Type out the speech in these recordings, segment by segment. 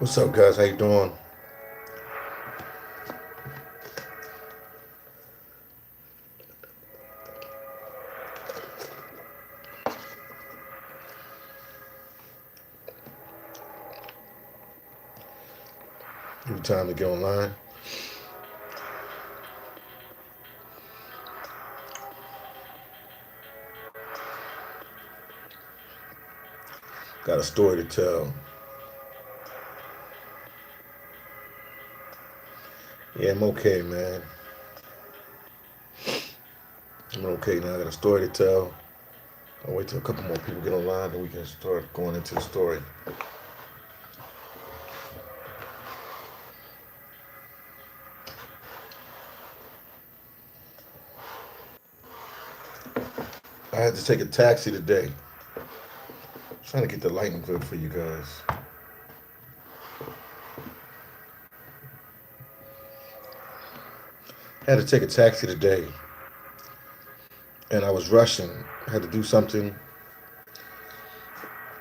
What's up, guys? How you doing? Give you time to get online. Got a story to tell. Yeah, I'm okay, man. I'm okay now. I got a story to tell. I'll wait till a couple more people get online, then we can start going into the story. I had to take a taxi today. Trying to get the lighting good for you guys. I had to take a taxi today, and I was rushing. I had to do something.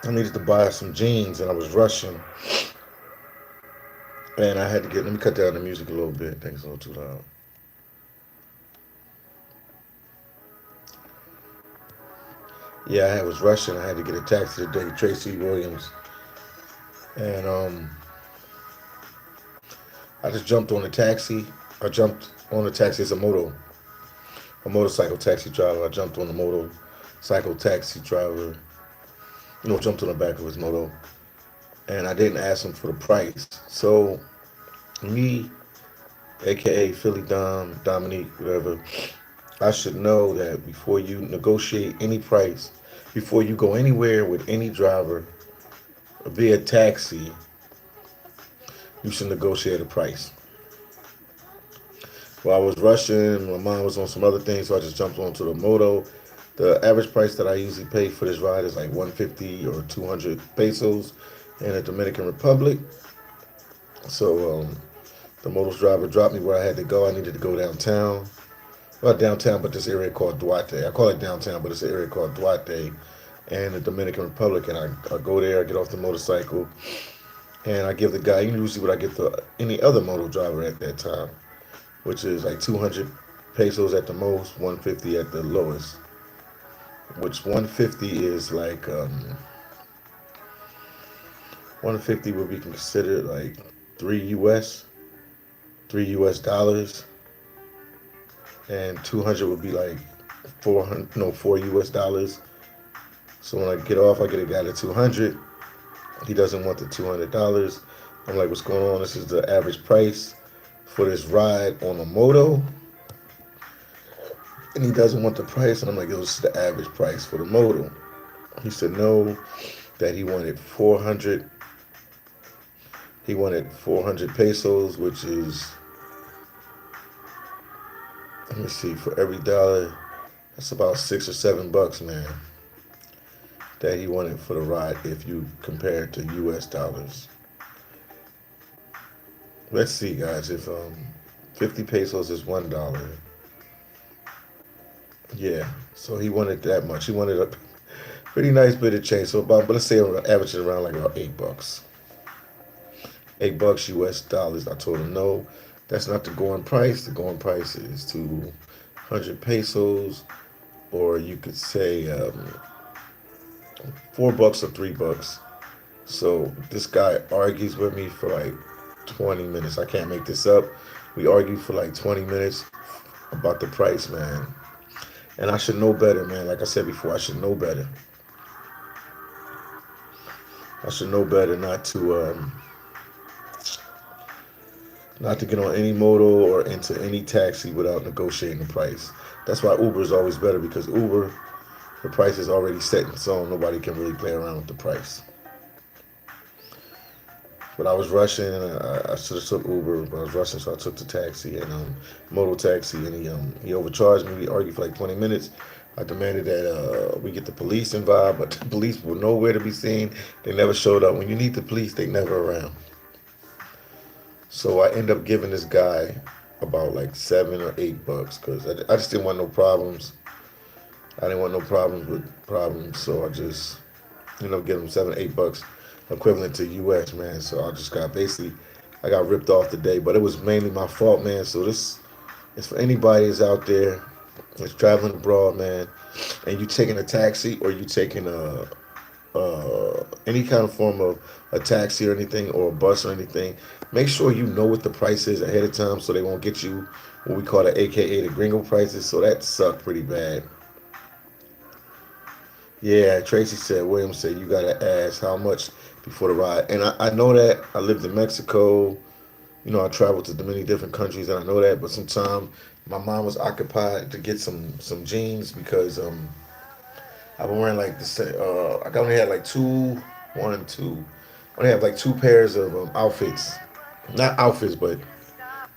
I needed to buy some jeans, and I was rushing. And I had to get. Let me cut down the music a little bit. I think it's a little too loud. Yeah, I was rushing. I had to get a taxi today, Tracy Williams, and I just jumped on the taxi. I jumped on the taxi as a motorcycle taxi driver. I jumped on the motorcycle taxi driver. Jumped on the back of his moto, and I didn't ask him for the price. So me, aka Philly Dom, Dominique, whatever, I should know that before you negotiate any price, before you go anywhere with any driver via taxi, you should negotiate a price. Well, I was rushing. My mind was on some other things, so I just jumped onto the moto. The average price that I usually pay for this ride is like 150 or 200 pesos in the Dominican Republic. So the motor driver dropped me where I had to go. I needed to go downtown. Well, downtown, but this area called Duarte. I call it downtown, but it's an area called Duarte in the Dominican Republic. And I go there, I get off the motorcycle, and I give the guy, usually what I get to any other motor driver at that time, which is like 200 pesos at the most, 150 at the lowest. Which 150 is like 150 would be considered like 3 US, $3, and 200 would be like 400, no, $4. So when I get off, I get a guy to 200. He doesn't want the $200. I'm like, what's going on? This is the average price for this ride on a moto. And he doesn't want the price. And I'm like, this is the average price for the moto. He said no, that he wanted 400. He wanted 400 pesos, which is, let me see, for every dollar, that's about $6 or $7, man, that he wanted for the ride if you compare it to US dollars. Let's see, guys, if 50 pesos is $1. Yeah, so he wanted that much. He wanted a pretty nice bit of change. So about, but let's say average it around like about $8. $8 US dollars. I told him no, that's not the going price. The going price is 200 pesos, or you could say $4 or $3. So this guy argues with me for like 20 minutes. I can't make this up. We argued for like 20 minutes about the price, man. And I should know better, man. Like I said before, I should know better. I should know better not to get on any moto or into any taxi without negotiating the price. That's why Uber is always better, because Uber, the price is already set in stone. Nobody can really play around with the price. But I was rushing, and I should have took Uber, but I was rushing, so I took the taxi, and moto taxi, and he overcharged me. We argued for like 20 minutes. I demanded that we get the police involved, but the police were nowhere to be seen. They never showed up. When you need the police, they never around. So I end up giving this guy about like $7 or $8 because I just didn't want no problems. I didn't want no problems with problems, so I just ended up giving him $7 or $8 equivalent to US, man. So I just got basically, I got ripped off today, but it was mainly my fault, man. So this is for anybody that's out there that's traveling abroad, man, and you taking a taxi or you taking a any kind of form of a taxi or anything or a bus or anything, make sure you know what the price is ahead of time so they won't get you what we call the AKA the gringo prices. So that sucked pretty bad. Yeah, Tracy said, William said, you got to ask how much before the ride. And I know that. I lived in Mexico. You know, I traveled to many different countries, and I know that. But sometimes my mom was occupied to get some jeans because I've been wearing like I only had like two, one and two. I only have like two pairs of outfits, not outfits, but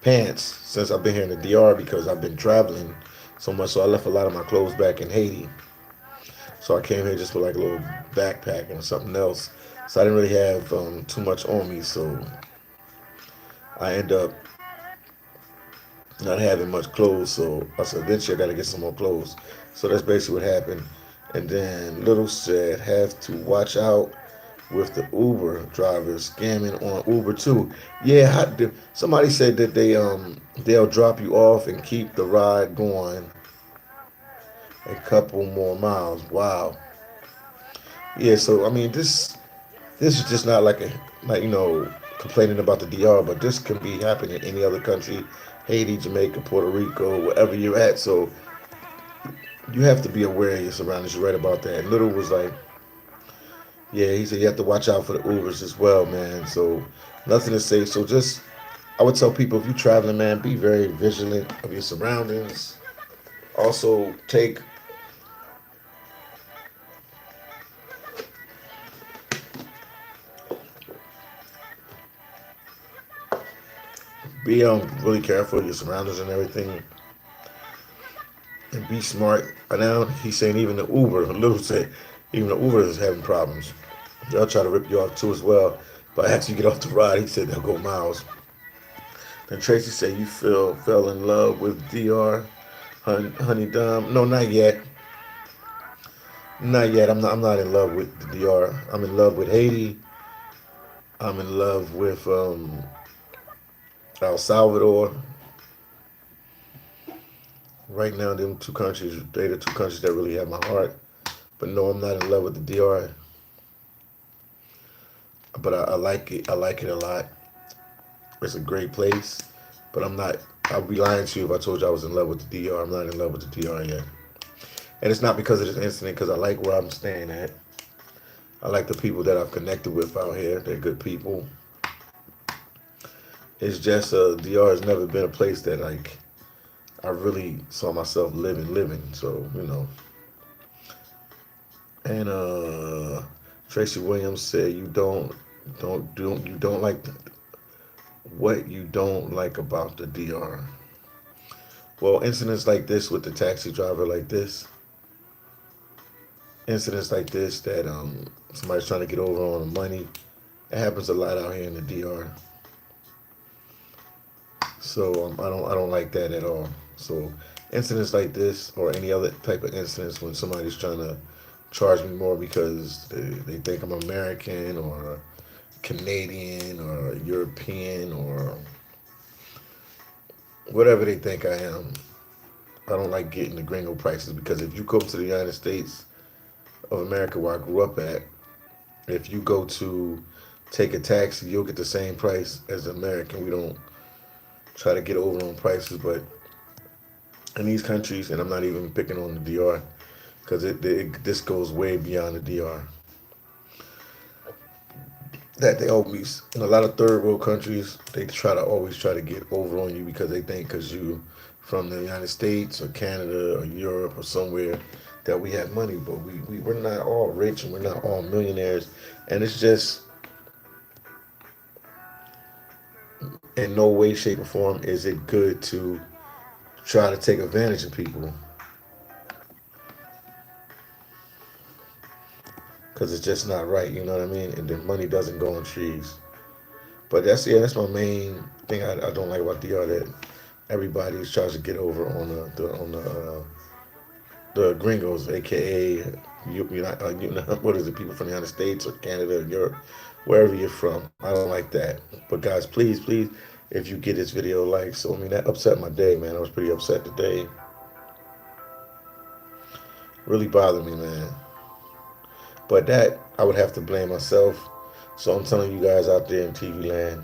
pants since I've been here in the DR because I've been traveling so much. So I left a lot of my clothes back in Haiti. So I came here just with like a little backpack and something else. So I didn't really have too much on me. So I end up not having much clothes. So I said, eventually I got to get some more clothes. So that's basically what happened. And then Little said, have to watch out with the Uber drivers scamming on Uber too. Yeah, somebody said that they'll drop you off and keep the ride going a couple more miles. Wow. Yeah, so I mean this is just not like complaining about the DR, but this can be happening in any other country, Haiti, Jamaica, Puerto Rico, wherever you're at. So you have to be aware of your surroundings. You're right about that. And Little was like, yeah, he said you have to watch out for the Ubers as well, man. So nothing to say. So just I would tell people if you're traveling, man, be very vigilant of your surroundings. Also be really careful of your surroundings and everything, and be smart. And now he's saying even the Uber, Little said, even the Uber is having problems. They'll try to rip you off too as well. But after you get off the ride, he said they'll go miles. Then Tracy said you fell in love with DR, honey Dom. No, not yet. Not yet. I'm not in love with the DR. I'm in love with Haiti. I'm in love with El Salvador. Right now, them two countries, they the two countries that really have my heart. But no, I'm not in love with the DR. But I like it. I like it a lot. It's a great place. But I'm not. I'd be lying to you if I told you I was in love with the DR. I'm not in love with the DR yet. And it's not because of this incident, because I like where I'm staying at. I like the people that I've connected with out here. They're good people. It's just DR has never been a place that like I really saw myself living. So And Tracy Williams said you don't like what you don't like about the DR. Well, incidents like this with the taxi driver like this, incidents like this that somebody's trying to get over on the money, it happens a lot out here in the DR. So I don't like that at all. So incidents like this or any other type of incidents when somebody's trying to charge me more because they think I'm American or Canadian or European or whatever they think I am. I don't like getting the gringo prices because if you go to the United States of America where I grew up at, if you go to take a taxi, you'll get the same price as the American. We don't try to get over on prices, but in these countries, and I'm not even picking on the DR, because this goes way beyond the DR. That they always, in a lot of third world countries, they always try to get over on you because they think because you from the United States or Canada or Europe or somewhere that we have money, but we're not all rich and we're not all millionaires, and it's just in no way, shape, or form is it good to try to take advantage of people because it's just not right. You know what I mean? And the money doesn't go on trees. But that's my main thing I don't like about DR that everybody is trying to get over on the gringos, aka what is it? People from the United States or Canada or Europe wherever you're from. I don't like that. But guys, please, please, if you get this video like, so I mean that upset my day, man. I was pretty upset today. Really bothered me, man. But that I would have to blame myself. So I'm telling you guys out there in TV land,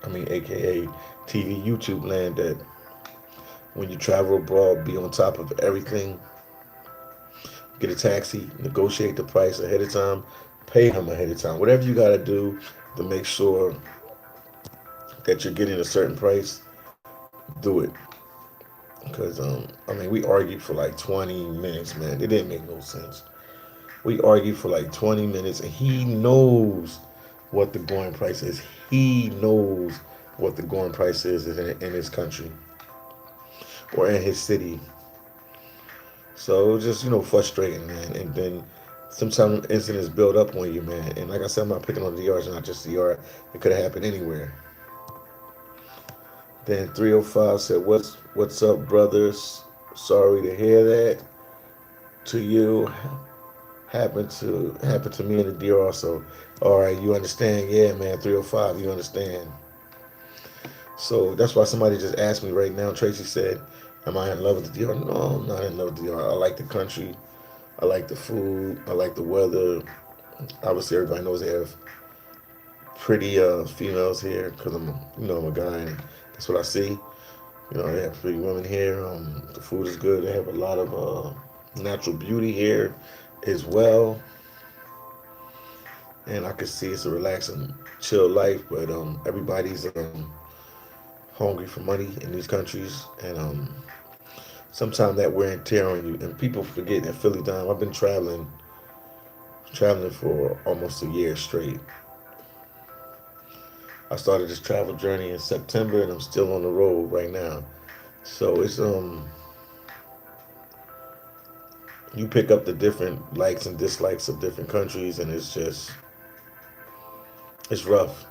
I mean AKA TV YouTube land, that when you travel abroad, be on top of everything. Get a taxi, negotiate the price ahead of time, pay him ahead of time. Whatever you gotta do to make sure that you're getting a certain price, do it. Because I mean, we argued for like 20 minutes, man. It didn't make no sense. We argued for like 20 minutes, and he knows what the going price is. He knows what the going price is in his country or in his city. So it was just, frustrating, man. And then sometimes incidents build up on you, man. And like I said, I'm not picking on the DR, it's not just the DR. It could have happened anywhere. Then 305 said, what's up, brothers? Sorry to hear that. To you. Happened to me in the DR also. All right, you understand? Yeah, man, 305, you understand. So that's why somebody just asked me right now. Tracy said, am I in love with the DR? No, I'm not in love with the DR. I like the country. I like the food. I like the weather. Obviously, everybody knows they have pretty females here because I'm a guy, and that's what I see. They have pretty women here. The food is good. They have a lot of natural beauty here as well. And I can see it's a relaxing, chill life, but everybody's hungry for money in these countries, and sometimes that wear and tear on you. And people forget that Philly time. I've been traveling for almost a year straight. I started this travel journey in September, and I'm still on the road right now. So it's you pick up the different likes and dislikes of different countries, and it's rough.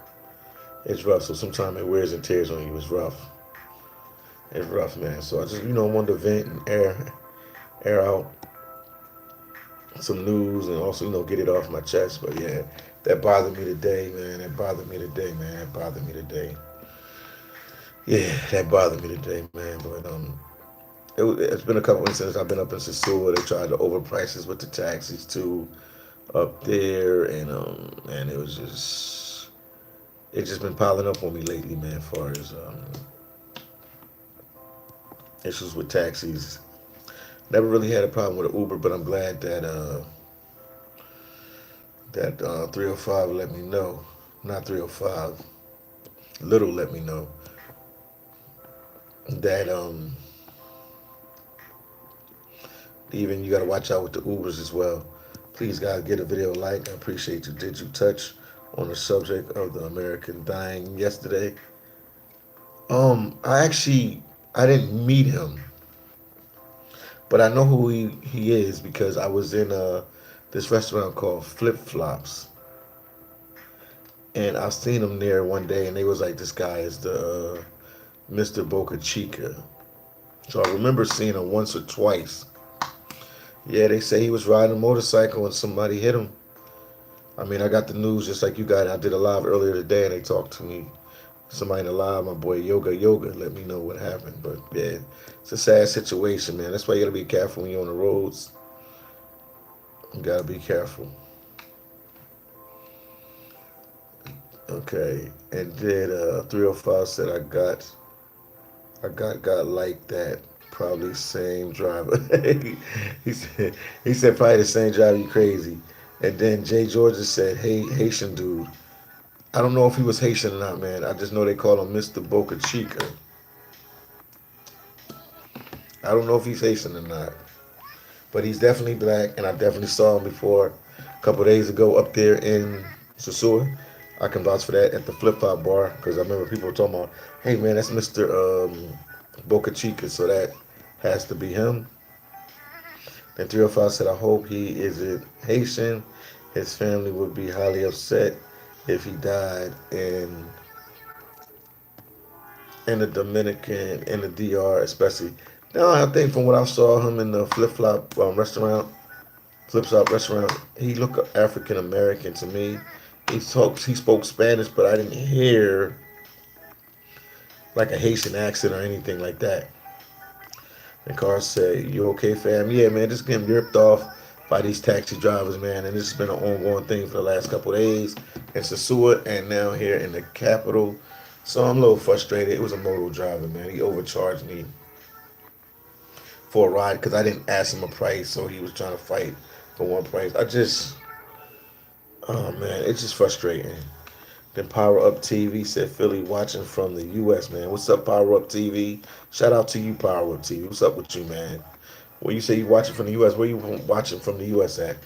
It's rough. So sometimes it wears and tears on you. It's rough. It's rough, man. So I just wanted to vent and air out some news, and also get it off my chest. But yeah, that bothered me today, man. That bothered me today, man. That bothered me today. Yeah, that bothered me today, man. But it's been a couple incidents. I've been up in Sasua. They tried to overprice us with the taxis too up there, and it's just been piling up on me lately, man. As far as issues with taxis, never really had a problem with an Uber, but I'm glad that 305 let me know. Not 305. Little let me know that even you got to watch out with the Ubers as well. Please, guys, get a video like. I appreciate you. Did you touch on the subject of the American dying yesterday? I didn't meet him, but I know who he is because I was in this restaurant called Flip Flops, and I seen him there one day, and they was like, this guy is the Mr. Boca Chica. So I remember seeing him once or twice. Yeah, they say he was riding a motorcycle and somebody hit him. I mean, I got the news just like you got. I did a live earlier today, and they talked to me. Somebody in the live, my boy Yoga, let me know what happened. But yeah, it's a sad situation, man. That's why you gotta be careful when you're on the roads. You gotta be careful. Okay, and then 305 said I got like that. Probably same driver. he said probably the same driver. You crazy. And then Jay Georgia said, hey, Haitian dude. I don't know if he was Haitian or not, man. I just know they call him Mr. Boca Chica. I don't know if he's Haitian or not. But he's definitely black, and I definitely saw him before a couple of days ago up there in Sasua. I can vouch for that at the Flip Flop Bar, because I remember people were talking about, hey, man, that's Mr. Boca Chica, so that has to be him. Then 305 said, I hope he isn't Haitian. His family would be highly upset if he died in the Dominican, in the DR especially. Now, I think from what I saw him in the Flip Flop restaurant, he looked African American to me. He spoke Spanish, but I didn't hear like a Haitian accent or anything like that. And Carl said, "You okay, fam?" Yeah, man, just getting ripped off by these taxi drivers, man. And this has been an ongoing thing for the last couple of days in Sasua and now here in the capital. So I'm a little frustrated. It was a moto driver, man. He overcharged me for a ride because I didn't ask him a price, so he was trying to fight for one price. Oh man, it's just frustrating. Then Power Up TV said Philly watching from the U.S. man. What's up, Power Up TV? Shout out to you, Power Up TV. What's up with you, man? Well, you say you watching from the U.S. Where you watching from the U.S. at?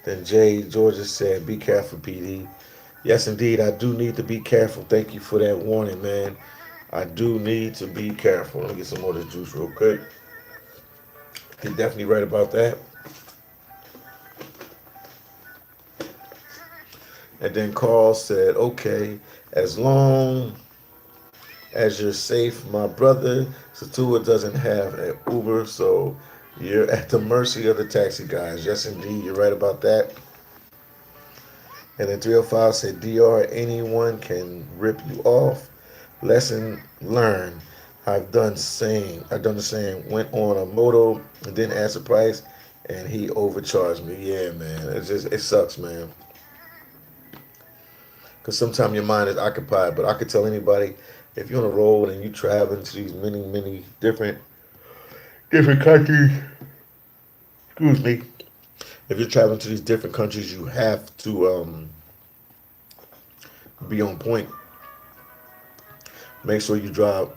Then Jay Georgia said, "Be careful, PD." Yes, indeed, I do need to be careful. Thank you for that warning, man. I do need to be careful. Let me get some more of this juice real quick. You're definitely right about that. And then Carl said, "Okay, as long as you're safe, my brother, Satua doesn't have an Uber, so you're at the mercy of the taxi guys." Yes, indeed, you're right about that. And then 305 said, "DR, anyone can rip you off. Lesson learned. I've done the same. Went on a moto and didn't ask the price, and he overcharged me." Yeah, man. It sucks, man. Because sometimes your mind is occupied. But I could tell anybody, if you're on the road and you traveling to these many different countries, excuse me, if you're traveling to these different countries, you have to be on point. Make sure you drive.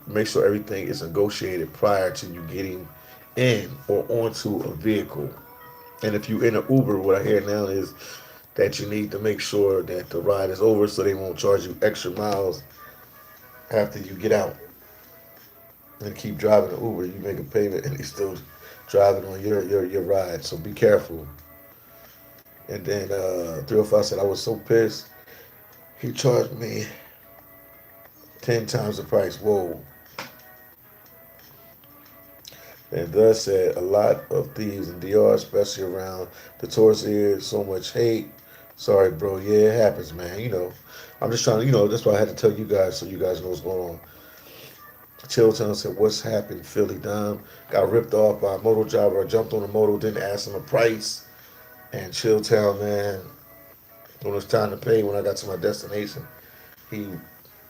Make sure everything is negotiated prior to you getting in or onto a vehicle. And if you're in an Uber, what I hear now is that you need to make sure that the ride is over so they won't charge you extra miles after you get out and keep driving the Uber. You make a payment and they still driving on your ride. So be careful. And then 305 said, "I was so pissed. He charged me 10 times the price." Whoa. And thus said, "A lot of thieves in DR, especially around the tourist area, so much hate." Sorry, bro. Yeah, it happens, man. I'm just trying to, that's why I had to tell you guys so you guys know what's going on. Chilltown said, "What's happened, Philly Dom? Got ripped off by a motor driver. I jumped on the motor, didn't ask him a price." And Chilltown, man, when it was time to pay, when I got to my destination, he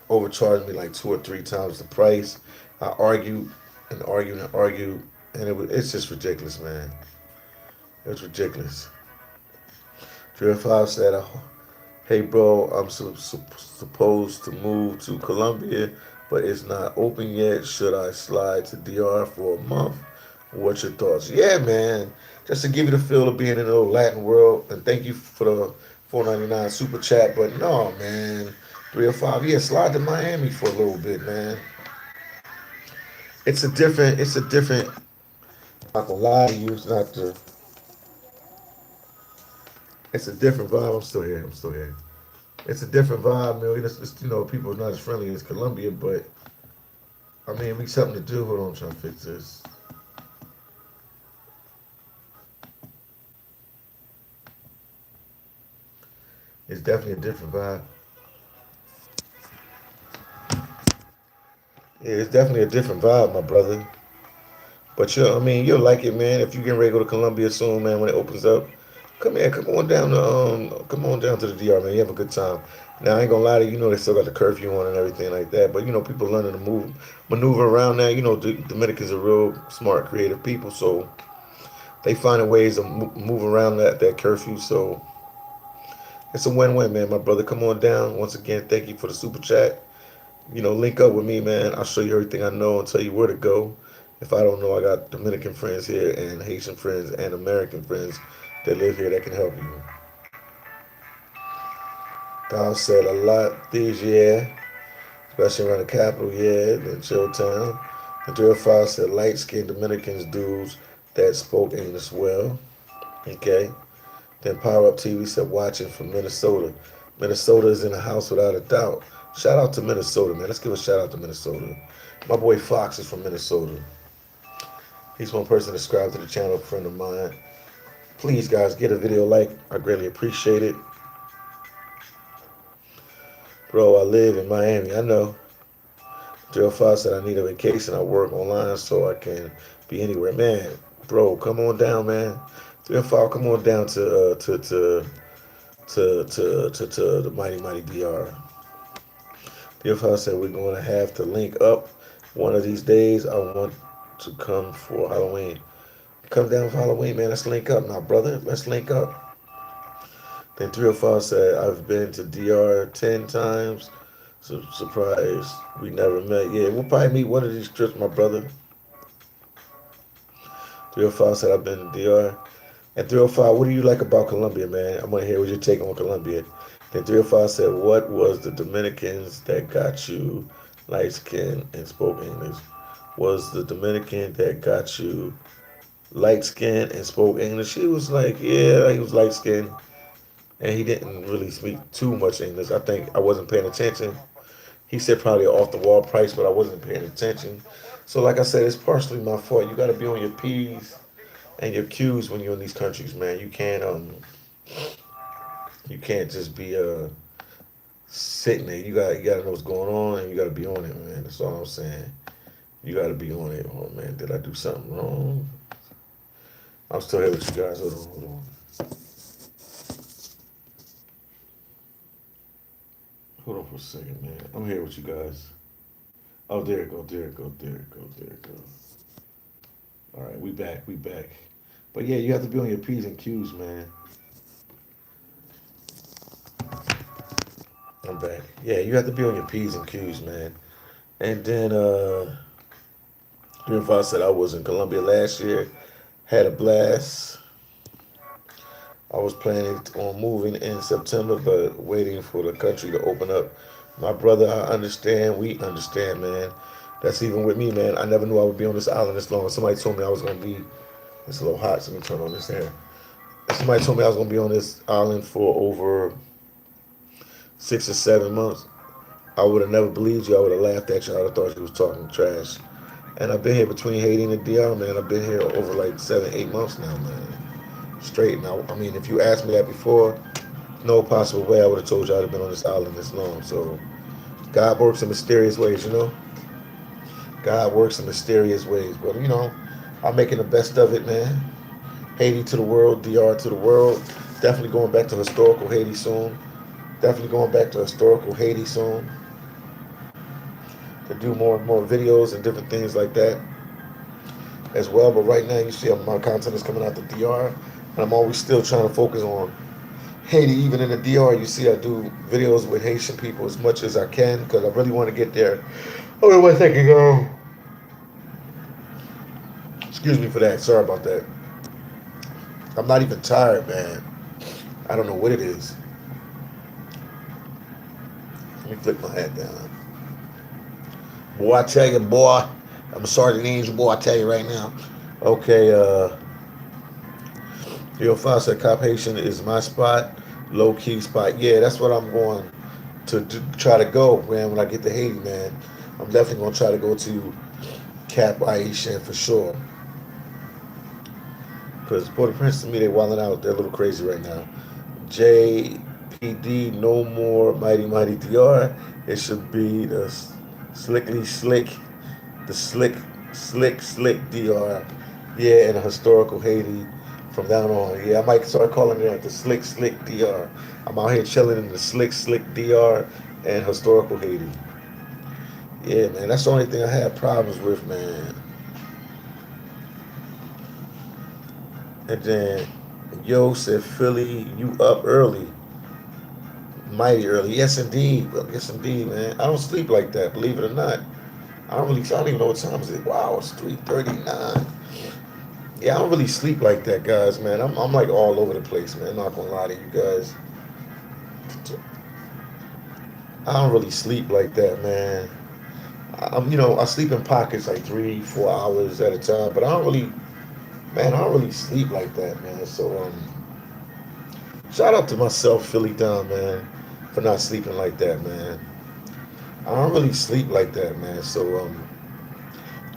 overcharged me like 2 or 3 times the price. I argued and argued and argued, and it's just ridiculous, man. It's ridiculous. 305 said, "Hey, bro, I'm supposed to move to Colombia, but it's not open yet. Should I slide to DR for a month? What's your thoughts?" Yeah, man. Just to give you the feel of being in the Latin world, and thank you for the 4.99 super chat. But no, man, 305. Yeah, slide to Miami for a little bit, man. It's a different. I'm not gonna lie to you. It's a different vibe. I'm still here. I'm still here. It's a different vibe, man. People are not as friendly as Colombia, but I mean, we something to do. Hold on, I'm trying to fix this. It's definitely a different vibe. Yeah, it's definitely a different vibe, my brother. But you'll like it, man. If you get ready to go to Colombia soon, man, when it opens up, come on down to the DR, man. You have a good time. Now I ain't gonna lie to you, they still got the curfew on and everything like that. But people learning to maneuver around now. Dominicans are real smart, creative people, so they finding ways to move around that curfew. So it's a win-win, man. My brother, come on down. Once again, thank you for the super chat. Link up with me, man. I'll show you everything I know and tell you where to go. If I don't know, I got Dominican friends here and Haitian friends and American friends that live here that can help you. Dow said a lot this year, especially around the capital, yeah, in Chilltown. And 305 said light-skinned Dominicans dudes that spoke English well. Okay. Then Power Up TV said watching from Minnesota. Minnesota is in the house without a doubt. Shout out to Minnesota, man. Let's give a shout out to Minnesota. My boy Fox is from Minnesota. He's one person subscribed to the channel, a friend of mine. Please, guys, get a video like. I greatly appreciate it. Bro, I live in Miami. I know. 305 said I need a vacation. I work online so I can be anywhere. Man, bro, come on down, man. 305, come on down to the mighty DR. 305 said we're going to have to link up one of these days. I want to come for Halloween. Come down for Halloween, man. Let's link up now, brother. Let's link up. Then 305 said I've been to DR 10 times. So surprise, we never met. Yeah, we'll probably meet one of these trips, my brother. 305 said I've been to DR. And 305, what do you like about Colombia, man? I want to hear what your take on Colombia. Then 305 said, what was the Dominicans that got you light skin and spoke English? Was the Dominican that got you light skin and spoke English? He was like, yeah, he was light skinned and he didn't really speak too much English. I think I wasn't paying attention. He said probably off the wall price, but I wasn't paying attention. So like I said, it's partially my fault. You got to be on your P's and your Q's when you're in these countries, man. You can't just be sitting there. You gotta know what's going on, and you gotta be on it, man. That's all I'm saying. You gotta be on it. Oh man, did I do something wrong? I'm still here with you guys. Hold on. Hold on for a second, man. I'm here with you guys. Oh, there it go. There it go. There it go. There it go. All right, we back. We back. But yeah, you have to be on your P's and Q's, man. I'm back. Yeah, you have to be on your P's and Q's, man. And then Greenfield said I was in Colombia last year, had a blast. I was planning on moving in September, but waiting for the country to open up. My brother, I understand. We understand, man. That's even with me, man. I never knew I would be on this island this long. Somebody told me I was gonna be. It's a little hot, so let me turn on this air. Somebody told me I was gonna be on this island for over 6 or 7 months. I would have never believed you. I would have laughed at you. I would have thought you was talking trash. And I've been here between Haiti and the DR, man. I've been here over like 7, 8 months now, man. Straight. Now, I mean, if you asked me that before, no possible way I would have told you I'd have been on this island this long. So God works in mysterious ways, you know? God works in mysterious ways. But, you know, I'm making the best of it, man. Haiti to the world, DR to the world. Definitely going back to historical Haiti soon. Definitely going back to historical Haiti soon. To do more and more videos and different things like that as well. But right now, you see my content is coming out the DR. And I'm always still trying to focus on Haiti, even in the DR. You see I do videos with Haitian people as much as I can because I really want to get there. Oh, wait 1 second. Excuse me for that. Sorry about that. I'm not even tired, man. I don't know what it is. Let me flick my hat down. Boy, I tell you, boy. I'm a Sergeant Angel, boy, I tell you right now. Okay, Yo Foster, Cop Haitian is my spot, low key spot. Yeah, that's what I'm going to try to go, man, when I get to Haiti, man. I'm definitely going to try to go to Cap Haitian for sure. Because Port-au-Prince, to me, they're wilding out. They're a little crazy right now. JPD, no more mighty DR. It should be the slickly slick, the slick DR. Yeah, and a historical Haiti from down on. Yeah, I might start calling it the slick DR. I'm out here chilling in the slick DR and historical Haiti. Yeah, man, that's the only thing I had problems with, man. And then Yo said, Philly, you up early. Mighty early. Yes, indeed. Yes, indeed, man. I don't sleep like that, believe it or not. I don't even know what time is it. Wow, it's 3:39. Yeah, I don't really sleep like that, guys, man. I'm like all over the place, man. I'm not gonna lie to you guys. I don't really sleep like that, man. I sleep in pockets like 3, 4 hours at a time, but I don't really sleep like that, man. So, shout out to myself, Philly Down, man, for not sleeping like that, man. I don't really sleep like that, man. So,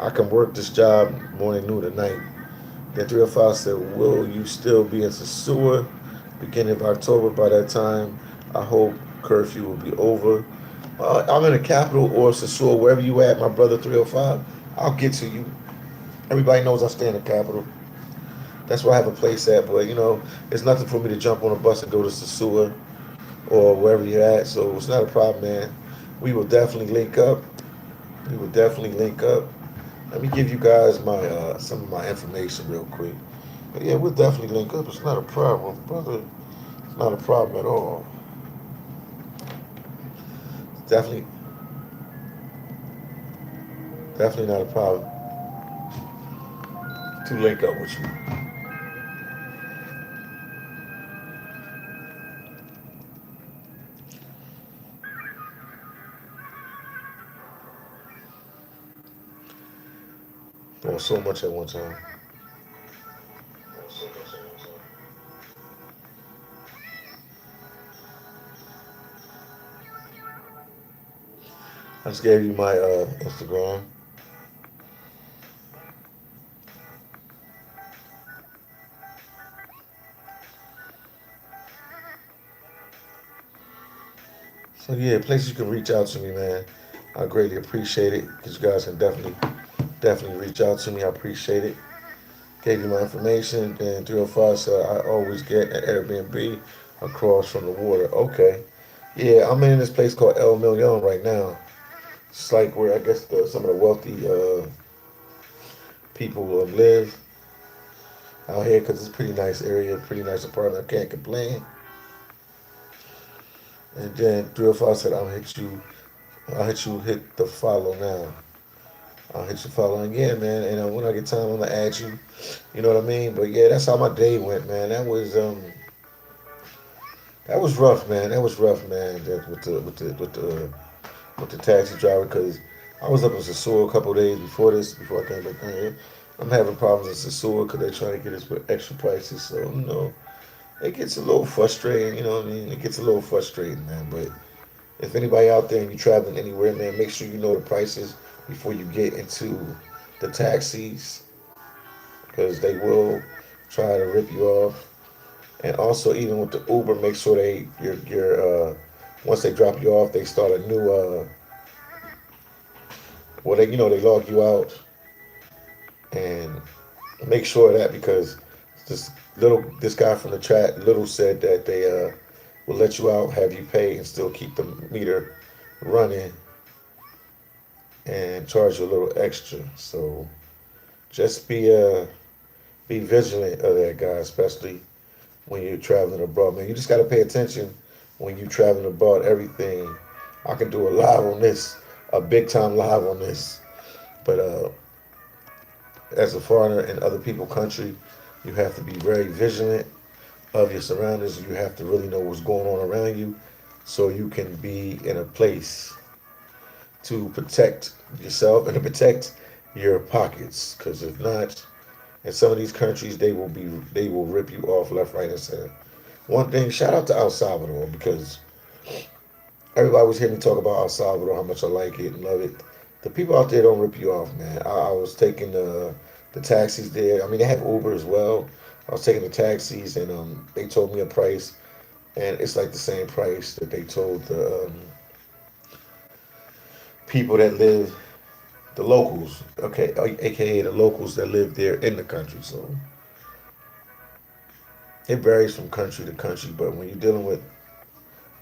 I can work this job morning, noon, and night. Then 305 said, will you still be in Sasua beginning of October? By that time, I hope curfew will be over. I'm in the capital or Sasua, wherever you at, my brother 305. I'll get to you. Everybody knows I stay in the capital. That's where I have a place at, but it's nothing for me to jump on a bus and go to Sasua or wherever you're at. So it's not a problem, man. We will definitely link up. We will definitely link up. Let me give you guys my some of my information real quick. But yeah, we'll definitely link up. It's not a problem, brother. It's not a problem at all. Definitely, definitely not a problem to link up with you. Doing so much at one time. I just gave you my Instagram. So yeah, places you can reach out to me, man. I greatly appreciate it because you guys can definitely reach out to me. I appreciate it. Gave you my information. And 305 said I always get an Airbnb across from the water. Okay. Yeah, I'm in this place called El Million right now. It's like where I guess some of the wealthy people live out here because it's a pretty nice area, pretty nice apartment. I can't complain. And then 305 said I'll hit the follow now. I'll hit you following again, man. And when I get time, I'm gonna add you. You know what I mean? But yeah, that's how my day went, man. That was rough, man. That was rough, man. With the taxi driver, because I was up in Sasua a couple of days before this, before I came back down here. I'm having problems in Sasua because they're trying to get us with extra prices. So it gets a little frustrating. You know what I mean? It gets a little frustrating, man. But if anybody out there and you're traveling anywhere, man, make sure you know the prices before you get into the taxis because they will try to rip you off. And also, even with the Uber, make sure you're once they drop you off, they start a new well, they log you out and make sure of that because this guy from the chat little said that they will let you out, have you pay, and still keep the meter running and charge you a little extra. So just be vigilant of that, guy, especially when you're traveling abroad. Man, you just gotta pay attention when you're traveling abroad. Everything I can do a live on this, a big time live on this. But as a foreigner in other people's country, you have to be very vigilant of your surroundings. You have to really know what's going on around you, so you can be in a place to protect yourself and to protect your pockets. Because if not, in some of these countries, they will rip you off left, right, and center. One thing, shout out to El Salvador because everybody was hearing me talk about El Salvador, how much I like it and love it. The people out there don't rip you off, man. I was taking the taxis there. I mean, they have Uber as well. I was taking the taxis and they told me a price, and it's like the same price that they told the people that live, the locals, okay, aka the locals that live there in the country. So it varies from country to country, but when you're dealing with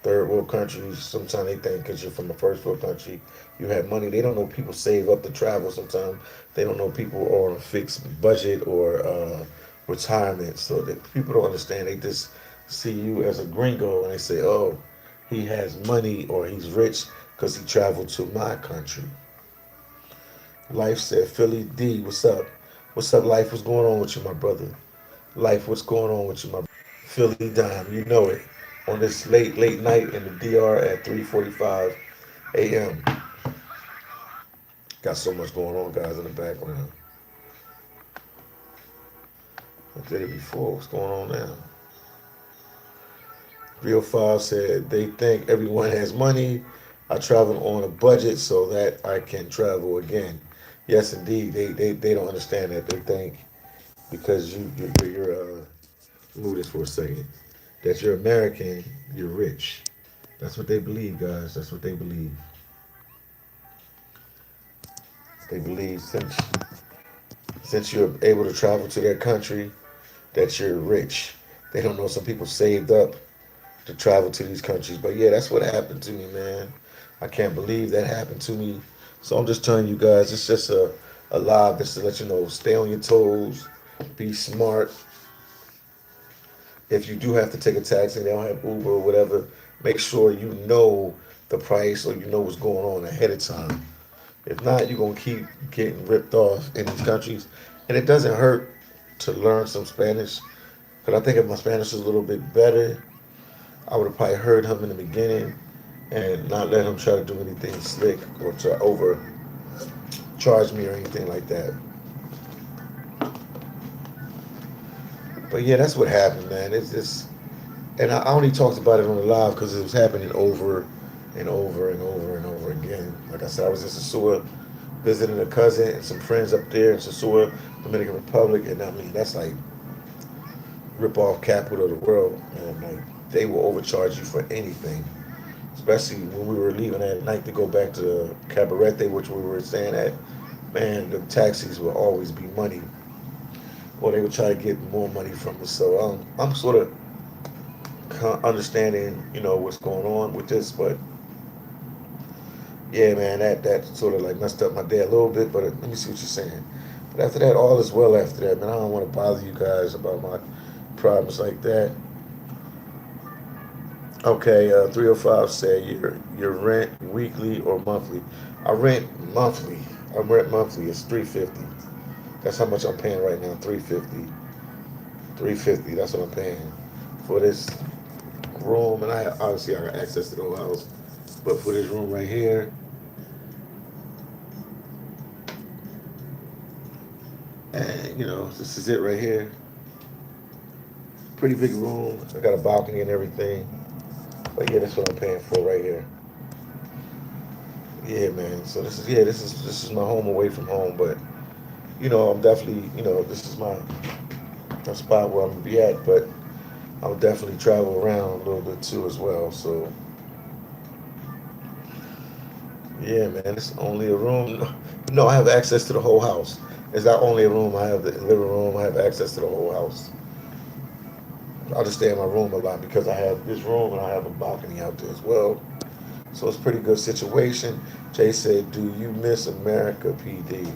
third world countries, sometimes they think because you're from a first world country, you have money. They don't know people save up to travel. Sometimes they don't know people are on a fixed budget or retirement. So that people don't understand. They just see you as a gringo and they say, "Oh, he has money or he's rich because he traveled to my country." Life said, "Philly D, what's up? What's up, Life? What's going on with you, my brother? Life, what's going on with you, my brother? Philly Dime, you know it. On this late night in the DR at 3:45 a.m. Got so much going on, guys, in the background. I did it before. What's going on now? Real Five said they think everyone has money. I travel on a budget so that I can travel again. Yes, indeed. They don't understand that. They think because you're move this for a second, that you're American, you're rich. That's what they believe, guys. That's what they believe. They believe since you're able to travel to their country, that you're rich. They don't know some people saved up to travel to these countries. But yeah, that's what happened to me, man. I can't believe that happened to me. So I'm just telling you guys, it's just a live just to let you know, stay on your toes, be smart. If you do have to take a taxi and they don't have Uber or whatever, make sure you know the price or you know what's going on ahead of time. If not, you're gonna keep getting ripped off in these countries. And it doesn't hurt to learn some Spanish. Because I think if my Spanish was a little bit better, I would have probably heard him in the beginning and not let him try to do anything slick or to overcharge me or anything like that. But yeah, that's what happened, man. It's just, and I only talked about it on the live because it was happening over and over and over and over again. Like I said, I was in Sosua visiting a cousin and some friends up there in Sosua, Dominican Republic, and I mean that's like rip off capital of the world, and like they will overcharge you for anything. Especially when we were leaving at night to go back to the Cabarete, which we were staying at, man, the taxis will always be money, or they would try to get more money from us. So I'm sort of understanding, what's going on with this, but yeah, man, that sort of like messed up my day a little bit. But let me see what you're saying. But after that, all is well. After that, man, I don't want to bother you guys about my problems like that. Okay, 305 said your rent weekly or monthly. I rent monthly. I rent monthly. It's 350. That's how much I'm paying right now. 350. 350. That's what I'm paying for this room. And I obviously I got access to the whole house, but for this room right here, and this is it right here. Pretty big room. I got a balcony and everything. But yeah, that's what I'm paying for right here. Yeah, man. So this is my home away from home, but I'm definitely this is my spot where I'm gonna be at, but I'll definitely travel around a little bit too as well. So yeah, man, it's only a room. No, I have access to the whole house. It's not only a room. I have the living room. I have access to the whole house. I just stay in my room a lot because I have this room and I have a balcony out there as well. So it's a pretty good situation. Jay said, "Do you miss America, PD?"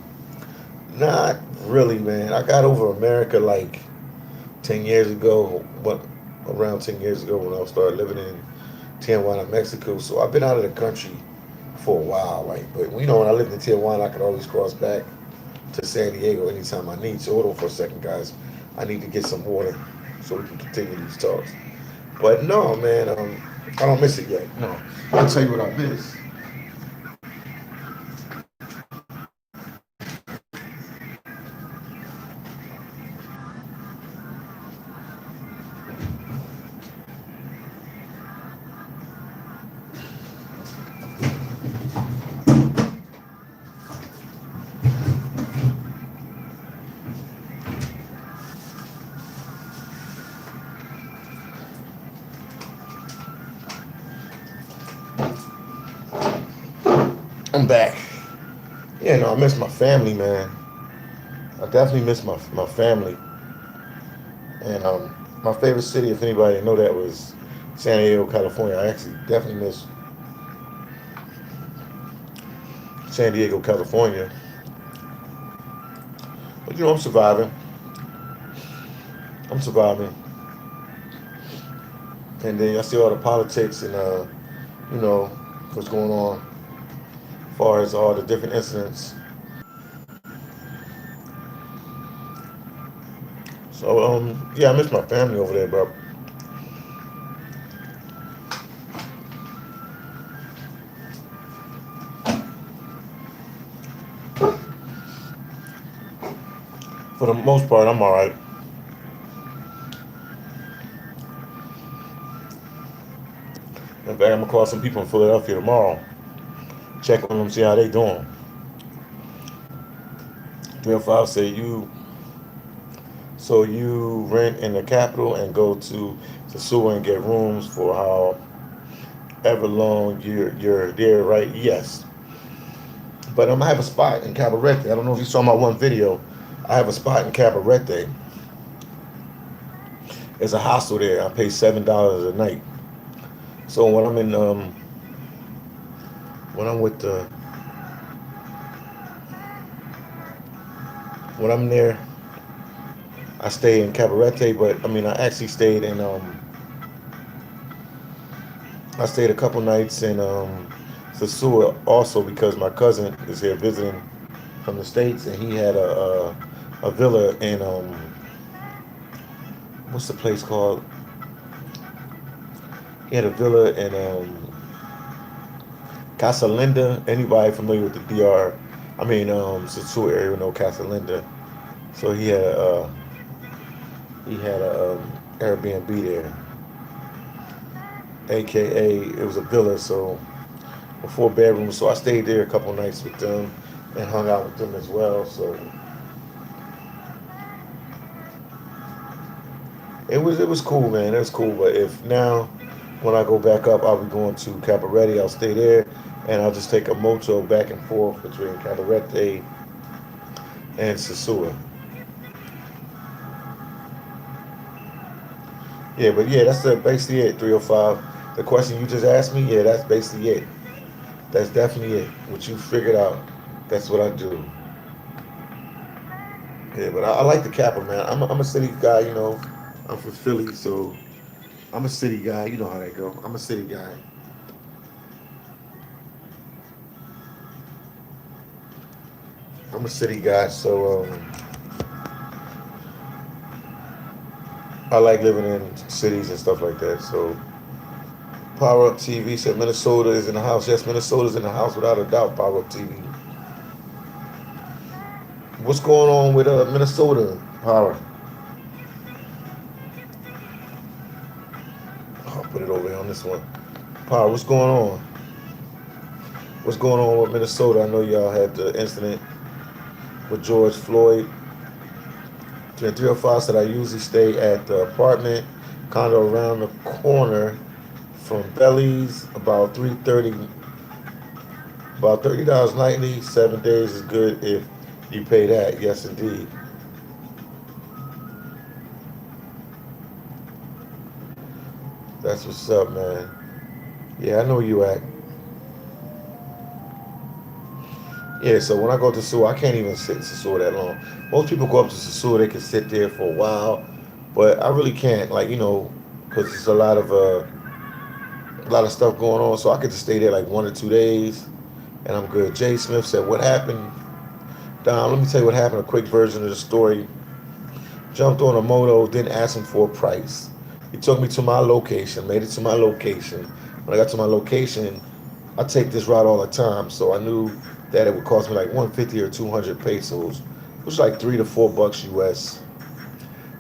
Not really, man. I got over America like 10 years ago, but around 10 years ago when I started living in Tijuana, Mexico. So I've been out of the country for a while. Like, but when I lived in Tijuana, I could always cross back to San Diego anytime I need. So hold on for a second, guys. I need to get some water so we can continue these talks. But no, man, I don't miss it yet. No, I'll tell you what I miss. I'm back. Yeah, no, I miss my family, man. I definitely miss my family. And my favorite city, if anybody didn't know that, was San Diego, California. I actually definitely miss San Diego, California. But I'm surviving. I'm surviving. And then I see all the politics and you know what's going on as far as all the different incidents. So yeah, I miss my family over there, bro. For the most part, I'm all right. In fact, I'm gonna call some people in Philadelphia tomorrow. Check on them, see how they doing. 305 say you rent in the capital and go to the sewer and get rooms for how ever long you're there, right? Yes. But I have a spot in Cabarete. I don't know if you saw my one video. I have a spot in Cabarete. It's a hostel there. I pay $7 a night. So when I'm in when I'm with the when I'm there, I stay in Cabarete, but I mean I actually stayed in I stayed a couple nights in Sasua also because my cousin is here visiting from the States, and he had a villa in what's the place called? He had a villa in Casa Linda. Anybody familiar with the DR? I mean Sasua area know Casa Linda. So he had a Airbnb there, aka it was a villa, so with 4 bedrooms. So I stayed there a couple nights with them and hung out with them as well. So it was cool, man. It was cool. But if now when I go back up, I'll be going to Cabarete. I'll stay there, and I'll just take a moto back and forth between Cabarete and Sasua. Yeah, but yeah, that's basically it. 305. The question you just asked me, yeah, that's basically it. That's definitely it. What you figured out, that's what I do. Yeah, but I like the Kappa, man. I'm a city guy, you know. I'm from Philly, so I'm a city guy. You know how that go. I'm a city guy. I'm a city guy, so I like living in cities and stuff like that. So Power Up TV said Minnesota is in the house. Yes, Minnesota's in the house without a doubt. Power Up TV. What's going on with Minnesota, Power? I'll put it over here on this one. Power, what's going on? What's going on with Minnesota? I know y'all had the incident with George Floyd. 305 said I usually stay at the apartment condo around the corner from Belly's about 3:30. About $30 nightly. 7 days is good if you pay that. Yes, indeed. That's what's up, man. Yeah, I know where you at. Yeah, so when I go to Sasua, I can't even sit in Sasua that long. Most people go up to Sasua, they can sit there for a while, but I really can't, like, you know, because there's a lot of stuff going on. So I could just stay there like 1 or 2 days, and I'm good. Jay Smith said, "What happened, Dom? Let me tell you what happened. A quick version of the story. Jumped on a moto, didn't ask him for a price. He took me to my location, made it to my location. When I got to my location, I take this route all the time, so I knew that it would cost me like 150 or 200 pesos, which is like $3 to $4 US.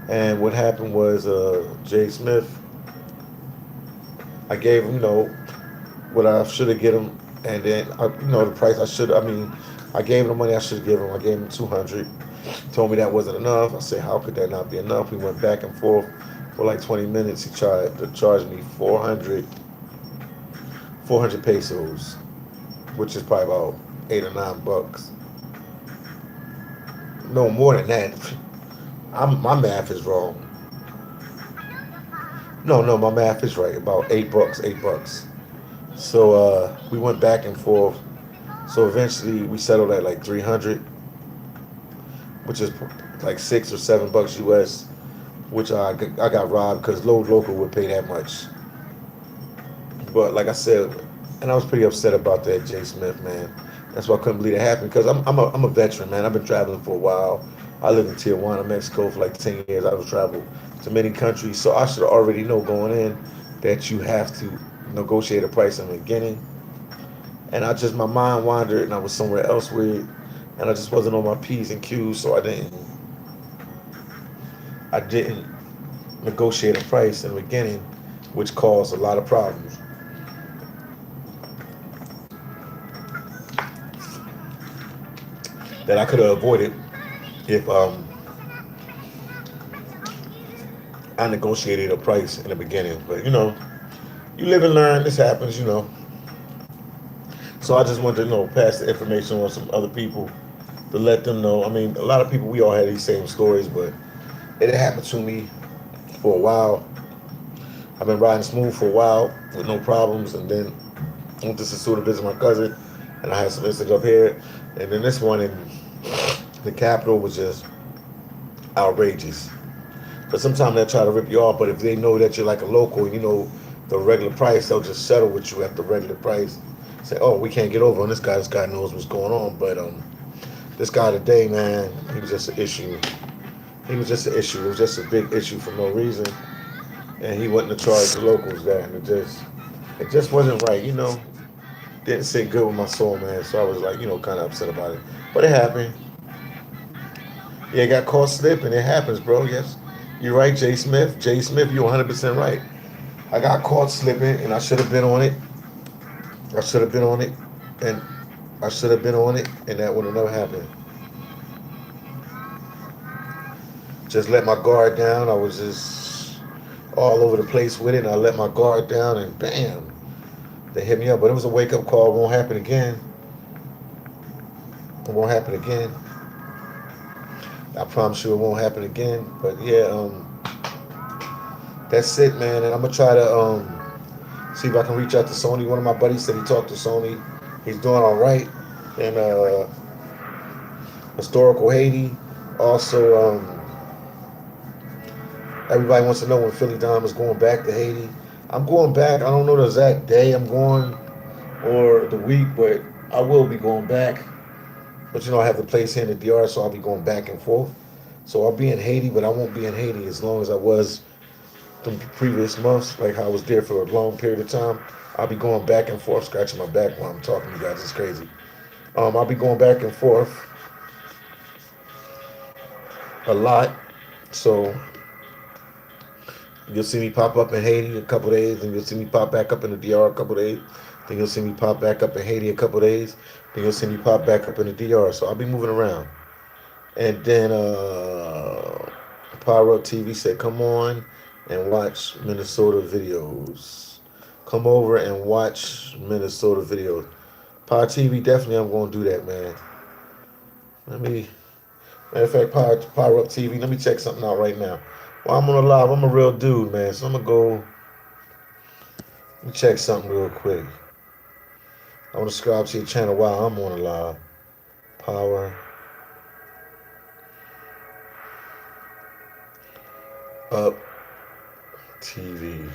And what happened was, Jay Smith, I gave him, you know, what I should have given him, and then, you know, the price I gave him the money I should have given him. I gave him 200. Told me that wasn't enough. I said, how could that not be enough? We went back and forth for like 20 minutes. He tried to charge me 400 pesos, which is probably about $8 or $9. No more than that. My math is wrong. No, my math is right. About $8. So we went back and forth. So eventually we settled at like 300, which is like $6 or $7 US, which I got robbed because local would pay that much. But like I said, and I was pretty upset about that, Jay Smith, man. That's why I couldn't believe it happened, because I'm a veteran, man. I've been traveling for a while. I lived in Tijuana, Mexico for like 10 years. I've traveled to many countries, so I should already know going in that you have to negotiate a price in the beginning. And my mind wandered and I was somewhere else with it, and I just wasn't on my P's and Q's, so I didn't negotiate a price in the beginning, which caused a lot of problems. That I could have avoided if I negotiated a price in the beginning. But you know, you live and learn. This happens, you know. So I just wanted to, pass the information on some other people to let them know. I mean, a lot of people, we all had these same stories, but it happened to me for a while. I've been riding smooth for a while with no problems, and then I went to Sassuolo to visit my cousin, and I had some incidents up here, and then this one in the capital was just outrageous. But sometimes they'll try to rip you off, but if they know that you're like a local, you know the regular price, they'll just settle with you at the regular price. Say, oh, we can't get over on this guy. This guy knows what's going on. But this guy today, man, he was just an issue. He was just an issue. It was just a big issue for no reason, and he wasn't to charge the locals that, and it just wasn't right, you know. Didn't sit good with my soul, man. So I was like, kind of upset about it. But it happened. Yeah, got caught slipping. It happens, bro. Yes, you're right, Jay Smith. Jay Smith, you're 100% right. I got caught slipping, and I should have been on it. I should have been on it, and I should have been on it, and that would have never happened. Just let my guard down. I was just all over the place with it, and I let my guard down, and bam, they hit me up. But it was a wake-up call. It won't happen again. It won't happen again. I promise you it won't happen again. But yeah, that's it, man. And I'm gonna try to see if I can reach out to Sony. One of my buddies said he talked to Sony. He's doing all right in historical Haiti. Also, everybody wants to know when Philly Dom is going back to Haiti. I'm going back. I don't know the exact day I'm going or the week, but I will be going back. But I have the place here in the DR, so I'll be going back and forth. So I'll be in Haiti, but I won't be in Haiti as long as I was the previous months, like how I was there for a long period of time. I'll be going back and forth, scratching my back while I'm talking to you guys. It's crazy. I'll be going back and forth a lot. So you'll see me pop up in Haiti a couple days, and you'll see me pop back up in the DR a couple days. Then you'll see me pop back up in Haiti a couple days. Then you'll see me pop back up in the DR. So I'll be moving around. And then Power Up TV said, come on and watch Minnesota videos. Come over and watch Minnesota videos. Power TV, definitely I'm going to do that, man. Matter of fact, Power Up TV, let me check something out right now. While I'm on a live, I'm a real dude, man. So I'm going to go, let me check something real quick. I want to subscribe to your channel while I'm on a live. Power Up TV.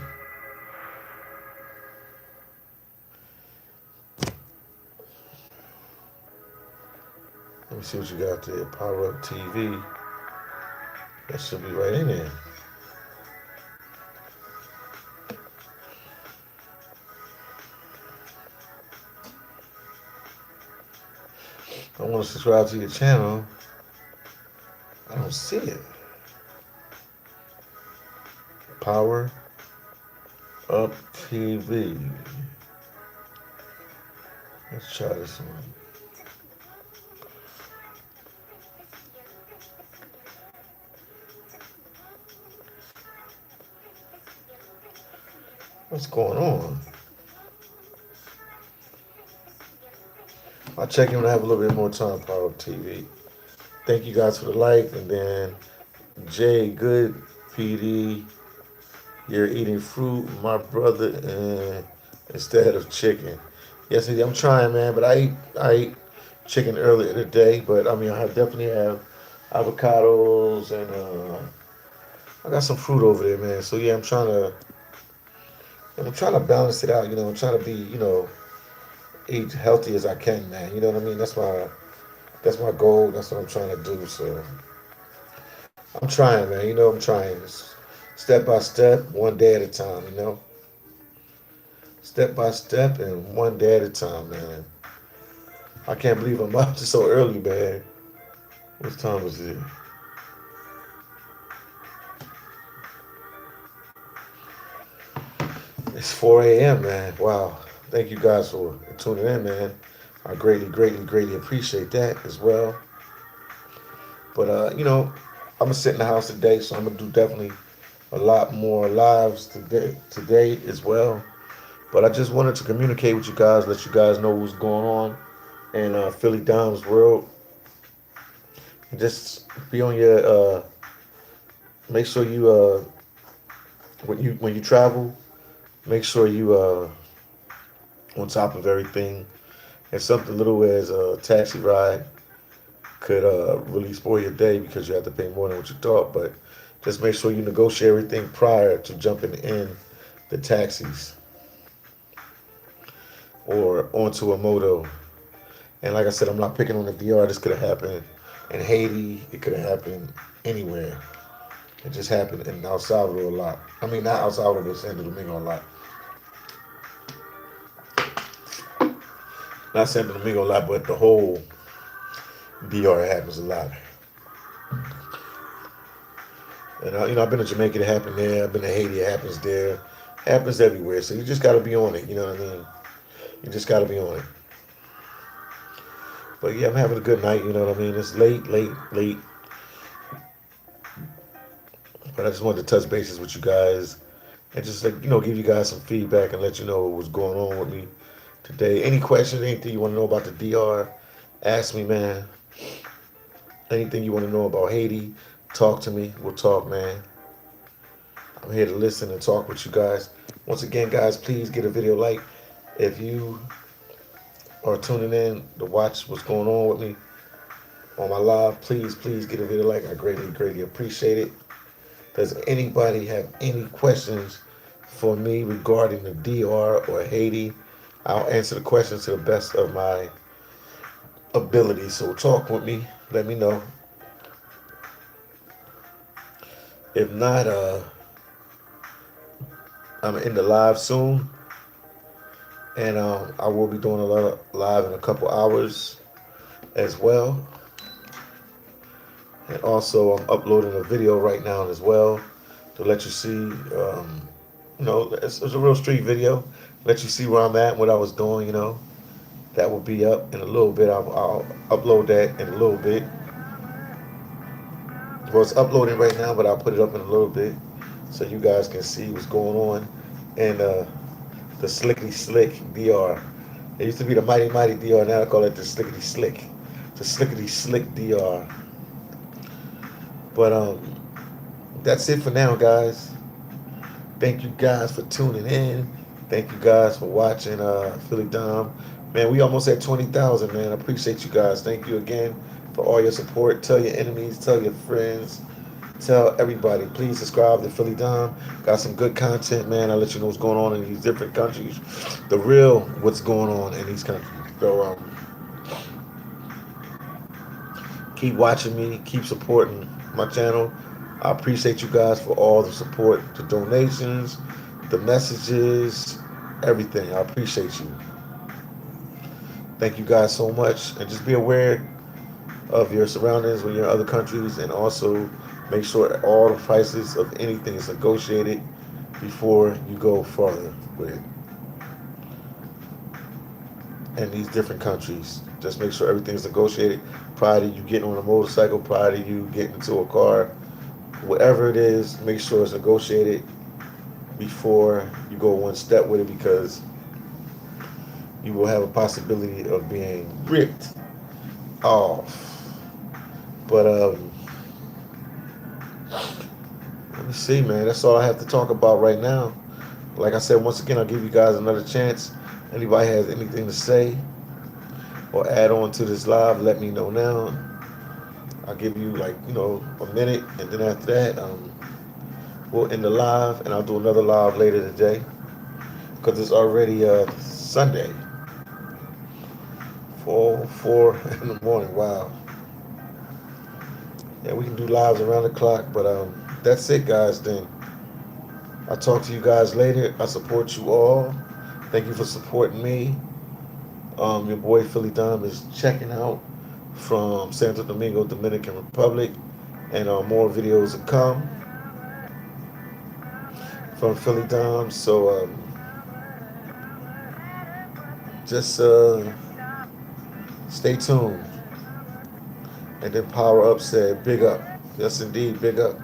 Let me see what you got there. Power Up TV. That should be right in there. I want to subscribe to your channel. I don't see it. Power Up TV. Let's try this one. What's going on? I'll check in when I have a little bit more time. Power Up TV. Thank you guys for the like. And then Jay, good PD. You're eating fruit, my brother, and instead of chicken. Yes, I'm trying, man. But I ate chicken earlier today. But I mean, I definitely have avocados and I got some fruit over there, man. So yeah, I'm trying to balance it out. I'm trying to be, eat healthy as I can, man. You know what I mean? That's my goal. That's what I'm trying to do. So I'm trying, man. I'm trying. Step by step, one day at a time, Step by step and one day at a time, man. I can't believe I'm up so early, man. What time is it? It's 4 a.m., man. Wow. Thank you guys for tuning in, man. I greatly, greatly, greatly appreciate that as well. But, I'm going to sit in the house today, so I'm going to do definitely a lot more lives today as well. But I just wanted to communicate with you guys, let you guys know what's going on in Philly Dom's world. And just be on your. Make sure you when you travel, make sure you on top of everything. And something little as a taxi ride could really spoil your day because you have to pay more than what you thought. But just make sure you negotiate everything prior to jumping in the taxis or onto a moto. And like I said, I'm not picking on the DR. This could have happened in Haiti. It could have happened anywhere. It just happened in El Salvador a lot. I mean, not El Salvador, but Santo Domingo a lot. Not Santo Domingo a lot, but the whole DR happens a lot. And I've been to Jamaica, it happened there. I've been to Haiti, it happens there. It happens everywhere. So you just got to be on it. You know what I mean? You just got to be on it. But yeah, I'm having a good night. You know what I mean? It's late. But I just wanted to touch bases with you guys and just give you guys some feedback and let you know what's going on with me today. Any questions, anything you want to know about the DR, ask me, man. Anything you want to know about Haiti, talk to me. We'll talk, man. I'm here to listen and talk with you guys. Once again, guys, please get a video like. If you are tuning in to watch what's going on with me on my live, please get a video like. I greatly appreciate it. Does anybody have any questions for me regarding the DR or Haiti? I'll answer the questions to the best of my ability. So talk with me. Let me know. If not, I'm in the live soon. And I will be doing a lot of live in a couple hours as well. And also, I'm uploading a video right now as well to let you see, it's a real street video. Let you see where I'm at, what I was doing, That will be up in a little bit. I'll upload that in a little bit. Well, it's uploading right now, but I'll put it up in a little bit so you guys can see what's going on. And the Slickety Slick DR. It used to be the Mighty DR. Now I call it the Slickety Slick. The Slickety Slick DR. But that's it for now, guys. Thank you guys for tuning in. Thank you guys for watching Philly Dom. Man, we almost at 20,000, man. I appreciate you guys. Thank you again for all your support. Tell your enemies, tell your friends, tell everybody. Please subscribe to Philly Dom. Got some good content, man. I'll let you know what's going on in these different countries. The real what's going on in these countries. So keep watching me. Keep supporting my channel. I appreciate you guys for all the support, the donations, the messages, everything. I appreciate you. Thank you guys so much. And just be aware of your surroundings when you're in other countries, and also make sure all the prices of anything is negotiated before you go farther with it. In these different countries, just make sure everything's negotiated prior to you getting on a motorcycle, prior to you getting into a car, whatever it is. Make sure it's negotiated before you go one step with it, because you will have a possibility of being ripped off. But let me see, man. That's all I have to talk about right now. Like I said, once again, I'll give you guys another chance. Anybody has anything to say or add on to this live, let me know now. I'll give you a minute, and then after that, we'll end the live, and I'll do another live later today because it's already Sunday, 4 in the morning. Wow. Yeah, we can do lives around the clock, but that's it, guys. Then I'll talk to you guys later. I support you all. Thank you for supporting me. Your boy Philly Dom is checking out from Santo Domingo, Dominican Republic, and more videos to come from Philly Dom. So just stay tuned. And then Power Up said, big up. Yes, indeed, big up.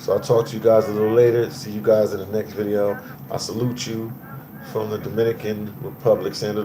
So I'll talk to you guys a little later. See you guys in the next video. I salute you from the Dominican Republic, Santo